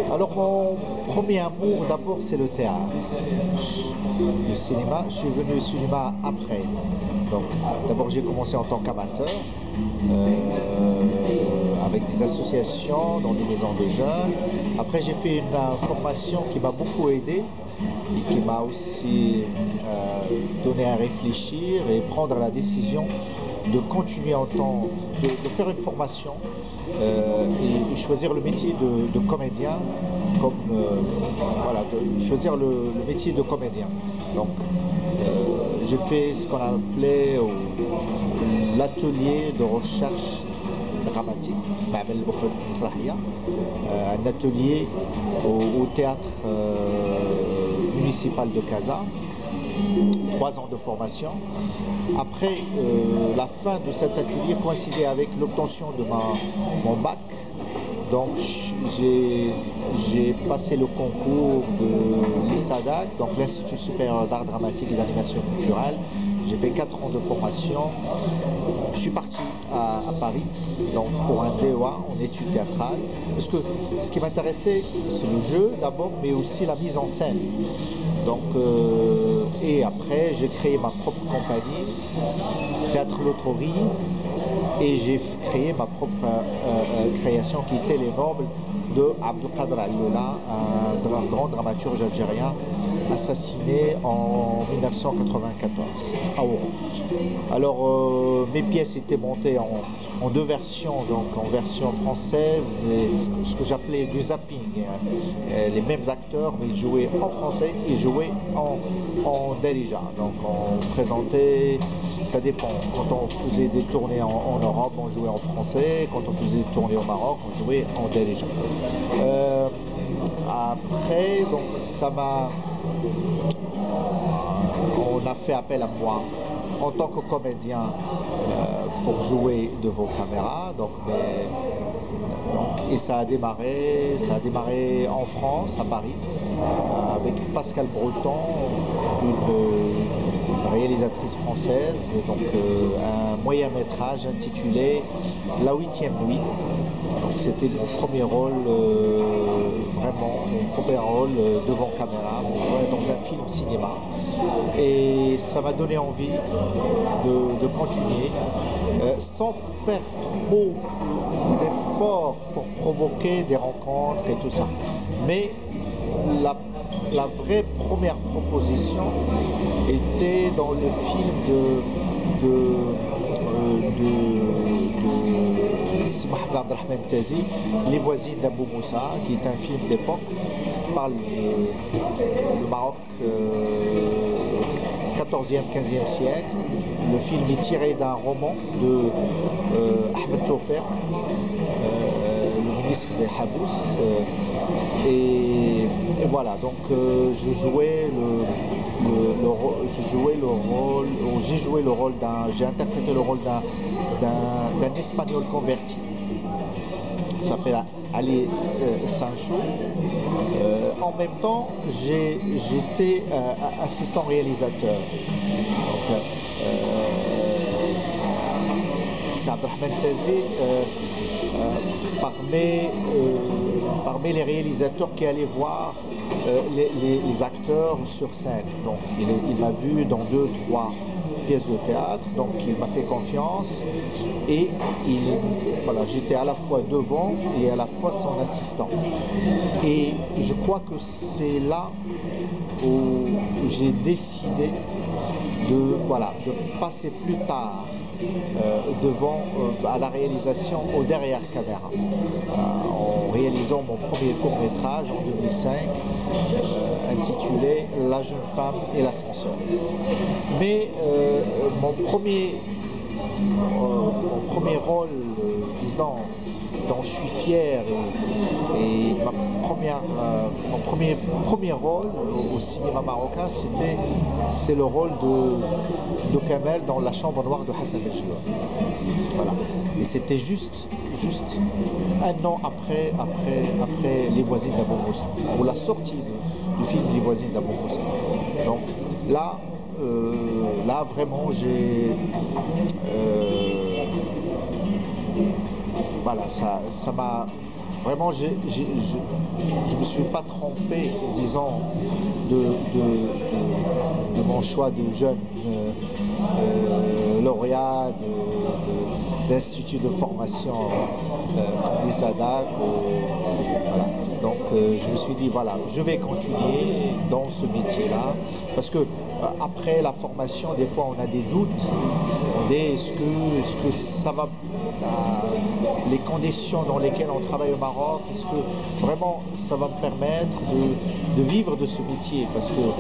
Alors mon premier amour d'abord c'est le théâtre. Le cinéma, je suis venu au cinéma après. Donc d'abord j'ai commencé en tant qu'amateur avec des associations dans des maisons de jeunes. Après j'ai fait une formation qui m'a beaucoup aidé et qui m'a aussi donné à réfléchir et prendre la décision de continuer de faire une formation et choisir le métier de comédien comme voilà, de choisir le métier de comédien. Donc j'ai fait ce qu'on appelait l'atelier de recherche dramatique, un atelier au théâtre municipal de Casa. 3 ans de formation. Après, la fin de cet atelier coïncidait avec l'obtention de mon bac. Donc j'ai passé le concours de l'ISADAC, donc l'Institut supérieur d'art dramatique et d'animation culturelle. J'ai fait 4 ans de formation. Je suis parti à Paris donc pour un DEA en études théâtrales. Parce que ce qui m'intéressait, c'est le jeu d'abord, mais aussi la mise en scène. Donc, et après, j'ai créé ma propre compagnie, Théâtre Loterie, et j'ai créé ma propre création qui était Les Nobles de Abdelkader Al-Loula, un grand dramaturge algérien assassiné en 1994 à Oran. Alors mes pièces étaient montées en 2 versions, donc en version française et ce que j'appelais du zapping. Les mêmes acteurs, mais ils jouaient en français et jouaient en Darija. Donc on présentait, ça dépend. Quand on faisait des tournées en Europe, on jouait en français. Quand on faisait des tournées au Maroc, on jouait en Darija. Après, donc ça m'a... on a fait appel à moi en tant que comédien pour jouer devant caméra. Et ça a démarré en France, à Paris, avec Pascal Breton, une réalisatrice française, donc un moyen métrage intitulé La 8e nuit. Donc c'était mon premier rôle, vraiment mon premier rôle devant caméra, dans un film cinéma. Et ça m'a donné envie de continuer, sans faire trop d'efforts pour provoquer des rencontres et tout ça. Mais la vraie première proposition était dans le film de Mohamed Abdelrahman Tazi, Les voisines d'Abou Moussa, qui est un film d'époque qui parle du Maroc 14e, 15e siècle. Le film est tiré d'un roman de Ahmed Tawfeq, le ministre des Habous. Et voilà, donc j'ai joué le rôle j'ai interprété le rôle d'un Espagnol converti. Il s'appelle Ali Sancho. En même temps, j'étais assistant réalisateur. Donc, c'est Abdelrahman Tazi parmi les réalisateurs qui allaient voir les acteurs sur scène. Donc il m'a vu dans 2, 3 pièces de théâtre, donc il m'a fait confiance et voilà, j'étais à la fois devant et à la fois son assistant. Et je crois que c'est là où j'ai décidé de passer plus tard à la réalisation au derrière caméra, en réalisant mon premier court-métrage en 2005 intitulé La jeune femme et l'ascenseur. Mais mon premier rôle, disons, dont je suis fier et mon premier rôle au cinéma marocain, c'est le rôle de Kamel dans La chambre noire de Hassan El-Jloua. Voilà. Et c'était juste 1 an après Les voisines d'Abou Moussa, ou la sortie du film Les voisines d'Abou Moussa. Donc là vraiment voilà, ça m'a Vraiment, je ne me suis pas trompé, disons, de mon choix de jeune lauréat d'institut de formation comme l'ISADAC. Voilà. Donc je me suis dit, voilà, je vais continuer dans ce métier-là, parce que après la formation, des fois on a des doutes, on dit est-ce que ça va, les conditions dans lesquelles on travaille au Maroc, est-ce que vraiment ça va me permettre de vivre de ce métier, parce que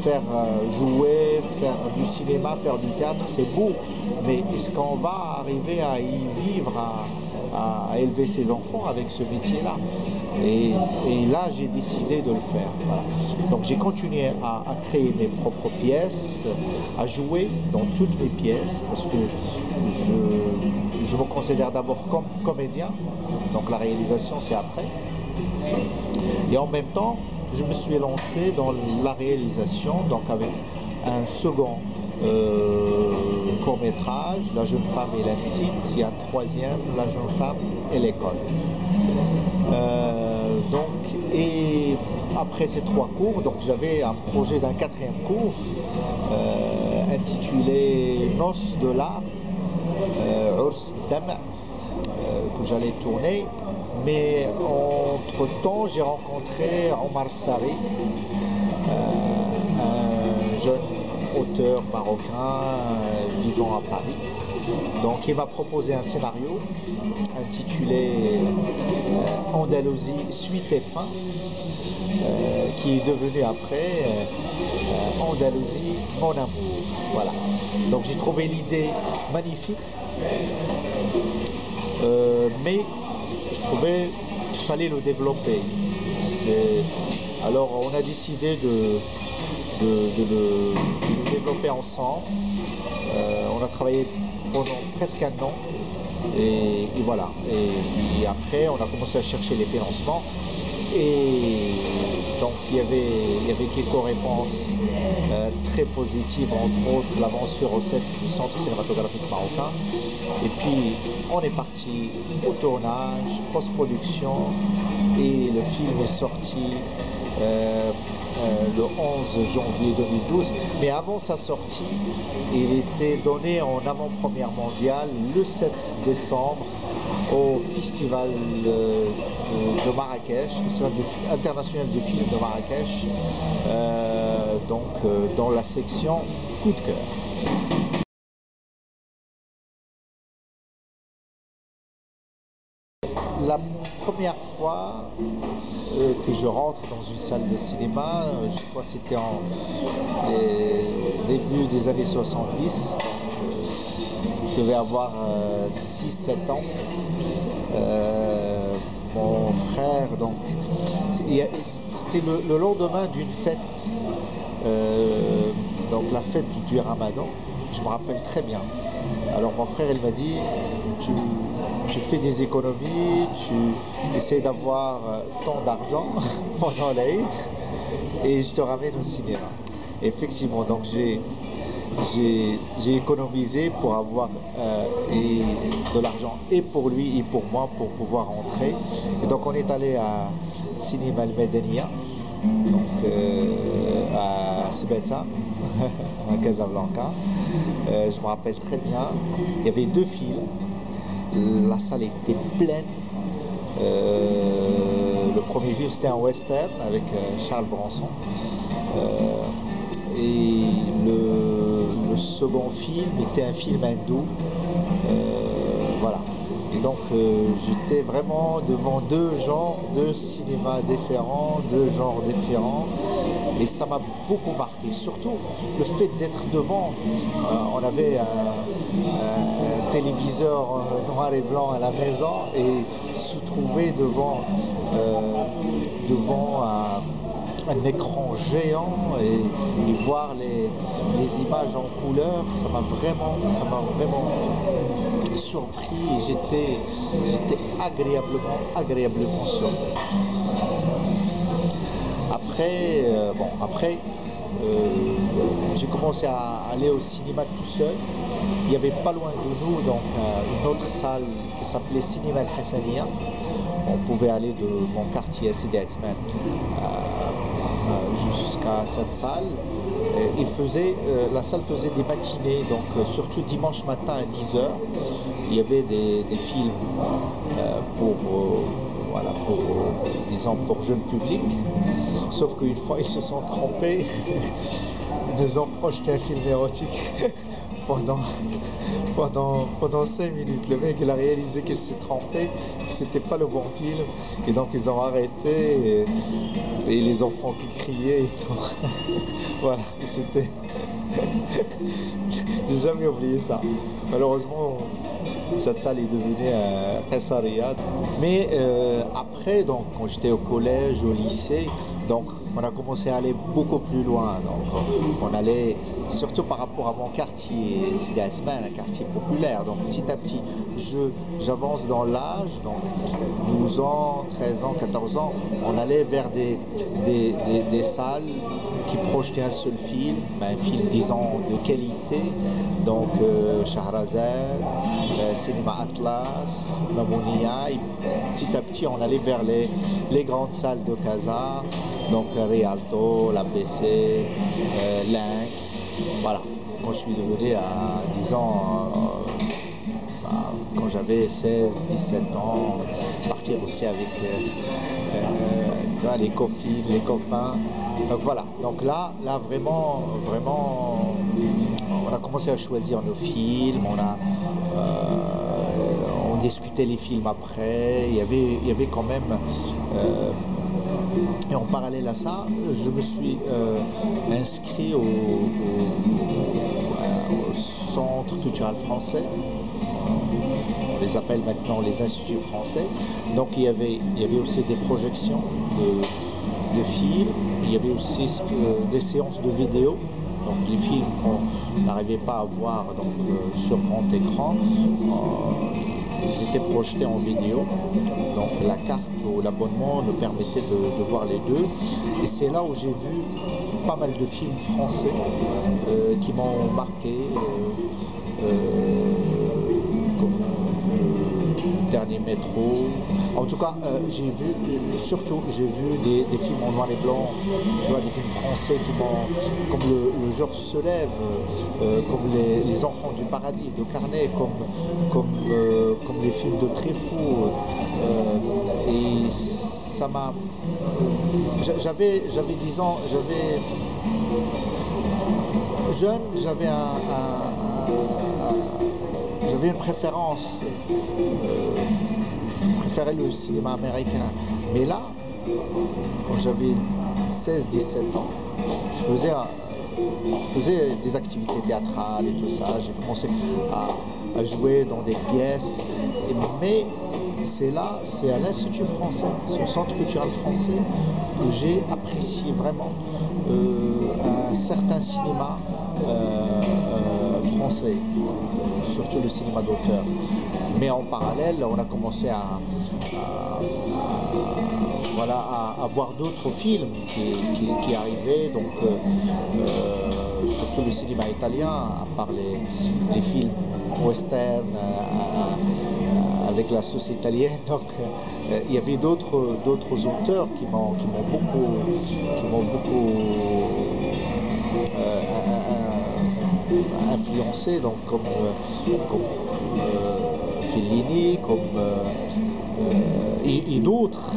faire jouer, faire du cinéma, faire du théâtre, c'est beau, mais est-ce qu'on va arriver à y vivre, à élever ses enfants avec ce métier-là? Et là, j'ai décidé de le faire. Voilà. Donc j'ai continué à créer mes propres pièces, à jouer dans toutes mes pièces, parce que je me considère d'abord comme comédien, donc la réalisation c'est après. Et en même temps, je me suis lancé dans la réalisation, donc avec un second court-métrage, La jeune femme et l'instinct, et un troisième, La jeune femme et l'école. Et après ces trois cours, donc j'avais un projet d'un quatrième cours intitulé Noces de l'art, Urs Dam, que j'allais tourner. Mais entre-temps, j'ai rencontré Omar Sari, un jeune auteur marocain vivant à Paris. Donc il m'a proposé un scénario intitulé Andalousie, suite et fin, qui est devenu après Andalousie, mon amour. Voilà. Donc j'ai trouvé l'idée magnifique, mais je trouvais qu'il fallait le développer. Alors on a décidé de le développer ensemble. On a travaillé pendant presque un an et voilà. Et après on a commencé à chercher les financements. Et donc il y avait quelques réponses très positives, entre autres l'avance sur recette du Centre cinématographique marocain. Et puis on est parti au tournage, post-production, et le film est sorti le 11 janvier 2012. Mais avant sa sortie, il était donné en avant-première mondiale le 7 décembre au Festival de Marrakech, Festival international du film de Marrakech, dans la section coup de cœur. La première fois que je rentre dans une salle de cinéma, je crois que c'était en début des années 70, je devais avoir 6-7 ans. Mon frère, donc c'était le lendemain d'une fête, donc la fête du Ramadan, je me rappelle très bien. Alors mon frère, il m'a dit, tu fais des économies, tu essaies d'avoir tant d'argent pendant l'Aïd et je te ramène au cinéma. Et effectivement, donc j'ai économisé pour avoir de l'argent et pour lui et pour moi pour pouvoir rentrer. Et donc on est allé à Cinéma Al Medenia, donc à Sbeta, à Casablanca. Je me rappelle très bien, il y avait deux films, la salle était pleine. Le premier film c'était un western avec Charles Bronson. Et le second film était un film hindou. Voilà. Et donc j'étais vraiment devant deux genres, deux cinémas différents, deux genres différents. Et ça m'a beaucoup marqué. Surtout le fait d'être devant. On avait un téléviseur noir et blanc à la maison et se trouver devant un écran géant et voir les images en couleur, ça m'a vraiment surpris et j'étais agréablement surpris. Après, j'ai commencé à aller au cinéma tout seul. Il y avait pas loin de nous donc une autre salle qui s'appelait Cinéma Al Hassania, on pouvait aller de mon quartier Sidi Athman jusqu'à cette salle. La salle faisait des matinées, donc surtout dimanche matin à 10 h, il y avait des films disons, pour jeune public. Sauf qu'une fois, ils se sont trompés. Ils nous ont projeté un film érotique pendant 5 minutes. Le mec, il a réalisé qu'il s'est trompé, que c'était pas le bon film. Et donc, ils ont arrêté. Et les enfants qui criaient et tout. Voilà, c'était... J'ai jamais oublié ça. Malheureusement, cette salle est devenue un Qessaria. Mais après, donc, quand j'étais au collège, au lycée, donc on a commencé à aller beaucoup plus loin. Donc on allait, surtout par rapport à mon quartier, Sidi Athman, un quartier populaire. Donc petit à petit, j'avance dans l'âge, donc 12 ans, 13 ans, 14 ans, on allait vers des salles qui projetaient un seul film, un film, disons, de qualité. Donc Shahrazad, Cinéma Atlas, Mamounia. Et petit à petit, on allait vers les grandes salles de Casa, donc Rialto, l'APC, Lynx. Voilà. Quand je suis devenu à 10 ans, quand j'avais 16, 17 ans, partir aussi avec tu vois, les copines, les copains. Donc voilà. Donc là vraiment, on a commencé à choisir nos films. On discutait les films après. Il y avait quand même. Et en parallèle à ça, je me suis inscrit au Centre culturel français. On les appelle maintenant les instituts français. Donc il y avait aussi des projections de films. Il y avait aussi des séances de vidéo. Donc les films qu'on n'arrivait pas à voir donc, sur grand écran, ils étaient projetés en vidéo. Donc la carte ou l'abonnement nous permettait de voir les deux. Et c'est là où j'ai vu pas mal de films français qui m'ont marqué, comme Dernier Métro. En tout cas, j'ai vu des films en noir et blanc, tu vois, des films français qui m'ont, comme le jour se lève, comme les Enfants du paradis de Carnet, comme les films de Truffaut. Et ça m'a... J'avais 10 ans, jeune, j'avais une préférence, je préférais le cinéma américain. Mais là, quand j'avais 16-17 ans, je faisais des activités théâtrales et tout ça. J'ai commencé à jouer dans des pièces. Mais c'est à l'Institut français, c'est au Centre culturel français, que j'ai apprécié vraiment un certain cinéma français, surtout le cinéma d'auteur. Mais en parallèle, on a commencé à voir d'autres films qui arrivaient, donc surtout le cinéma italien, à part les films western avec la sauce italienne. Donc il y avait d'autres auteurs qui m'ont beaucoup influencé, donc comme Fellini, et d'autres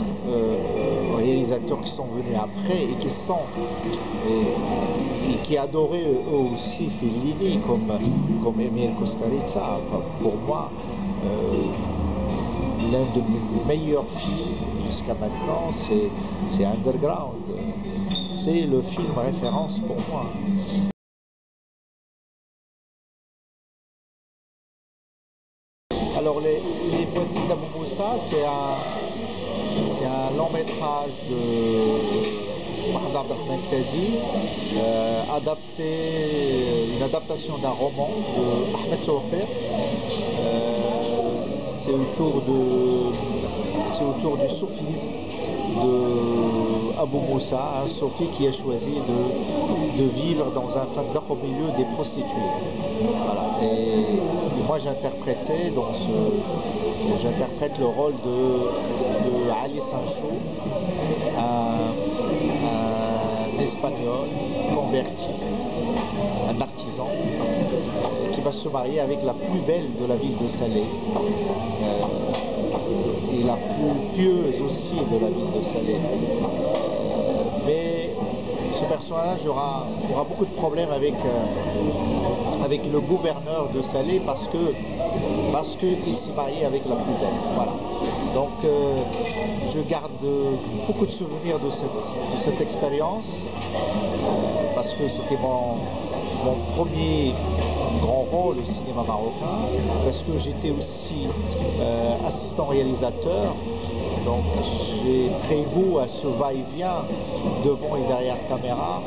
réalisateurs qui sont venus après et qui adoraient eux aussi Fellini, comme Emile Kusturica. Pour moi, l'un de mes meilleurs films jusqu'à maintenant, c'est Underground. C'est le film référence pour moi. Alors les Voisines d'Abou Moussa, c'est un long métrage de Mohamed Abdelrahman Tazi, une adaptation d'un roman de Ahmed Tawfir. C'est autour du soufisme de Abou Moussa, Sophie qui a choisi de vivre dans un fandaq au milieu des prostituées. Voilà. Et moi j'interprète le rôle de Ali Sancho, un Espagnol converti, un artisan qui va se marier avec la plus belle de la ville de Salé et la plus pieuse aussi de la ville de Salé. Mais ce personnage aura beaucoup de problèmes avec le gouverneur de Salé parce qu'il s'est marié avec la plus belle. Voilà. Donc je garde beaucoup de souvenirs de cette expérience parce que c'était mon premier grand rôle au cinéma marocain, parce que j'étais aussi assistant réalisateur. Donc j'ai pris goût à ce va-et-vient devant et derrière caméra.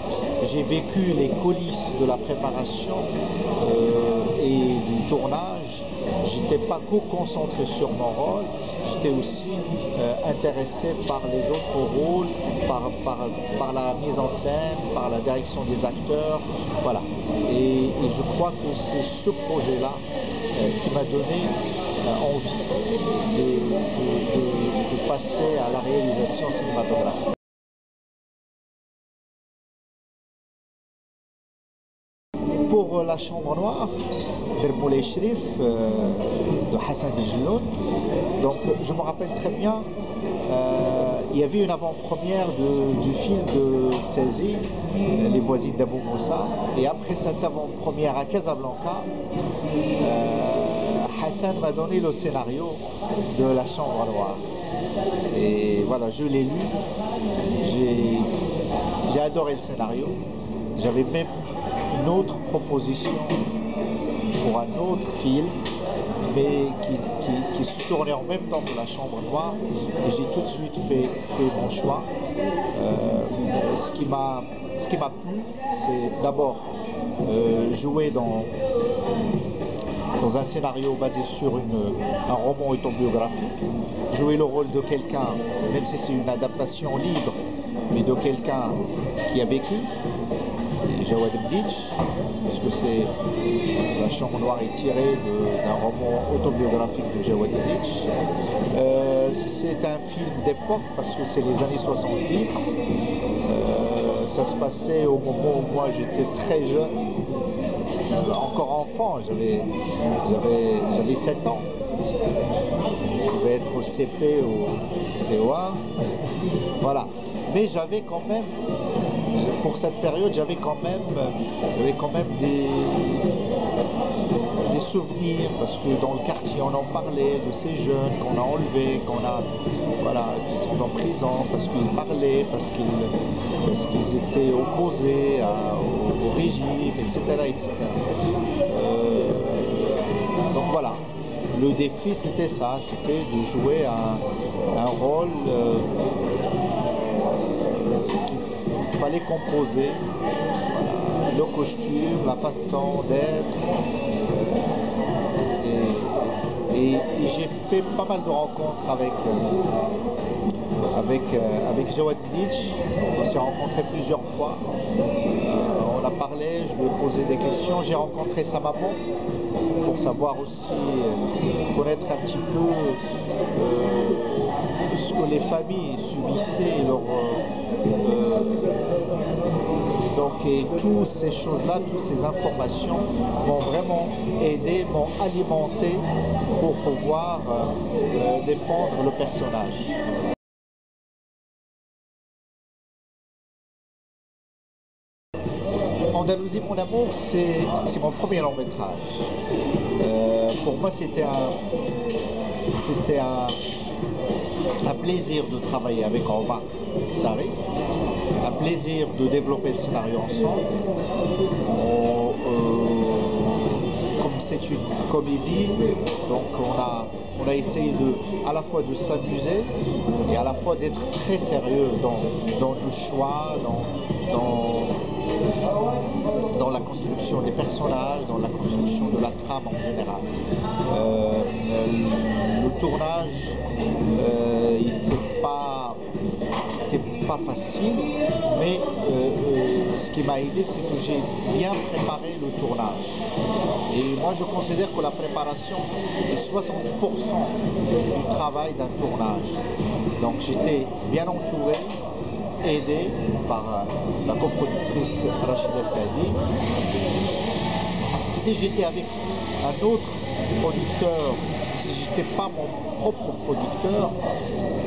J'ai vécu les coulisses de la préparation et du tournage. J'étais pas concentré sur mon rôle, j'étais aussi intéressé par les autres rôles, par la mise en scène, par la direction des acteurs. Voilà. Et je crois que c'est ce projet-là qui m'a donné envie de passer à la réalisation cinématographique. Pour La Chambre Noire, d'Herboulay Shrif, de Hassan Djelloun, donc je me rappelle très bien, il y avait une avant-première du film de Tzazi, Les voisines d'Abou Moussa, et après cette avant-première à Casablanca, Hassan m'a donné le scénario de La Chambre Noire. Et voilà, je l'ai lu, j'ai adoré le scénario, j'avais même une autre proposition pour un autre film, mais qui se tournait en même temps que La Chambre Noire, et j'ai tout de suite fait mon choix. Ce qui m'a plu, c'est d'abord jouer dans un scénario basé sur un roman autobiographique, jouer le rôle de quelqu'un, même si c'est une adaptation libre, mais de quelqu'un qui a vécu, Jawad Mditch, parce que La Chambre Noire est tirée d'un roman autobiographique de Jawad Mditch. C'est un film d'époque parce que c'est les années 70. Ça se passait au moment où moi j'étais très jeune, encore enfant, j'avais 7 ans. Je devais être au CP ou COA. Voilà. Mais j'avais quand même, pour cette période, j'avais quand même des souvenirs, parce que dans le quartier on en parlait de ces jeunes qu'on a enlevés, qui sont en prison parce qu'ils parlaient, parce qu'ils étaient opposés au régime, etc. Donc voilà, le défi c'était ça, c'était de jouer un rôle qu'il fallait composer, voilà, le costume, la façon d'être. Et j'ai fait pas mal de rencontres avec Jawad Mditch. On s'est rencontrés plusieurs fois. On a parlé, je lui ai posé des questions. J'ai rencontré sa maman pour savoir aussi, connaître un petit peu ce que les familles subissaient, et toutes ces choses-là, toutes ces informations m'ont vraiment aidé, m'ont alimenté pour pouvoir défendre le personnage. Andalousie, mon amour, c'est mon premier long métrage. Pour moi, c'était un plaisir de travailler avec Omar Sarri, un plaisir de développer le scénario ensemble. Comme c'est une comédie, donc on a essayé à la fois de s'amuser et à la fois d'être très sérieux dans nos choix, dans la construction des personnages, dans la construction de la trame en général. Le tournage n'était pas pas facile, mais ce qui m'a aidé, c'est que j'ai bien préparé le tournage. Et moi, je considère que la préparation est 60% du travail d'un tournage. Donc j'étais bien entouré, aidé par la coproductrice Rachida Saadi. Si j'étais avec un autre producteur, si j'étais pas mon propre producteur,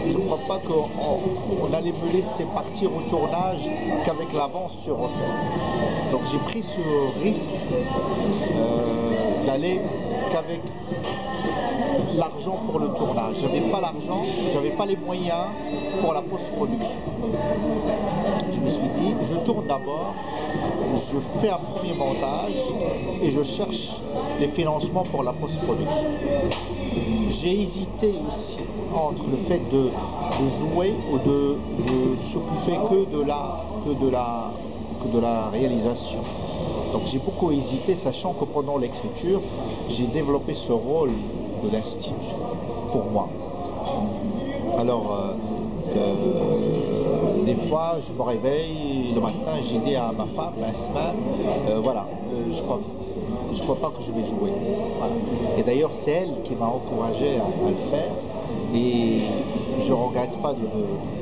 je ne crois pas qu'on allait me laisser partir au tournage qu'avec l'avance sur Océane. Donc j'ai pris ce risque d'aller qu'avec l'argent pour le tournage. J'avais pas l'argent, j'avais pas les moyens pour la post-production. Je me suis dit, je tourne d'abord, je fais un premier montage et je cherche les financements pour la post-production. J'ai hésité aussi entre le fait de jouer ou de s'occuper que de la réalisation. Donc j'ai beaucoup hésité, sachant que pendant l'écriture, j'ai développé ce rôle de l'institut pour moi. Alors, des fois, je me réveille le matin, j'ai dit à ma femme, Asma, voilà, je crois pas que je vais jouer. Voilà. Et d'ailleurs, c'est elle qui m'a encouragé à le faire. Et je ne regrette pas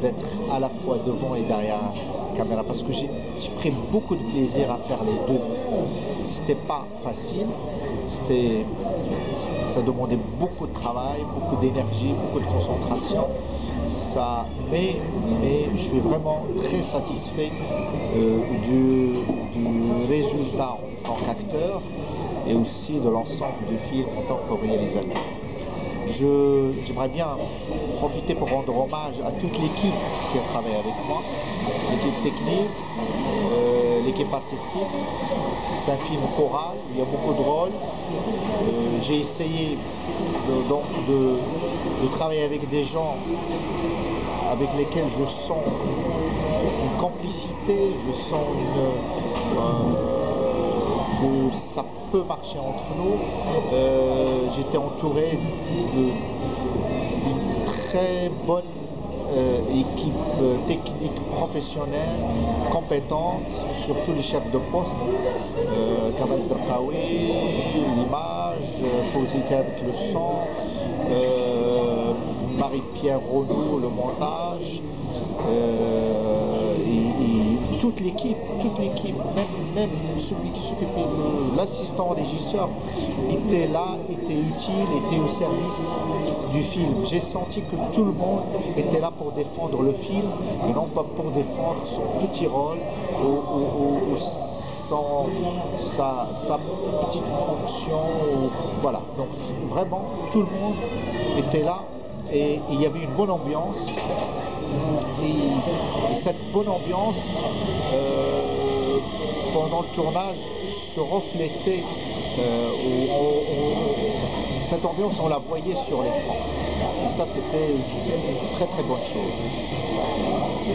d'être à la fois devant et derrière la caméra, parce que j'ai pris beaucoup de plaisir à faire les deux. C'était pas facile, ça demandait beaucoup de travail, beaucoup d'énergie, beaucoup de concentration. Mais je suis vraiment très satisfait du résultat en tant qu'acteur et aussi de l'ensemble du film en tant que réalisateur. J'aimerais bien profiter pour rendre hommage à toute l'équipe qui a travaillé avec moi, l'équipe technique, l'équipe artistique. C'est un film choral, il y a beaucoup de rôles. J'ai essayé de travailler avec des gens avec lesquels je sens une complicité, je sens que ça peut marcher entre nous. J'étais entouré d'une très bonne équipe technique professionnelle, compétente, surtout les chefs de poste, Kamal Berkaoui, l'image, Fawzi avec le son, Marie-Pierre Renaud, le montage, et toute l'équipe, même celui qui s'occupait de l'assistant régisseur était là, était utile, était au service du film. J'ai senti que tout le monde était là pour défendre le film et non pas pour défendre son petit rôle ou sa petite fonction. Voilà, donc vraiment tout le monde était là. Et il y avait une bonne ambiance, et cette bonne ambiance, pendant le tournage, se reflétait, cette ambiance, on la voyait sur l'écran. Et ça, c'était une très très bonne chose.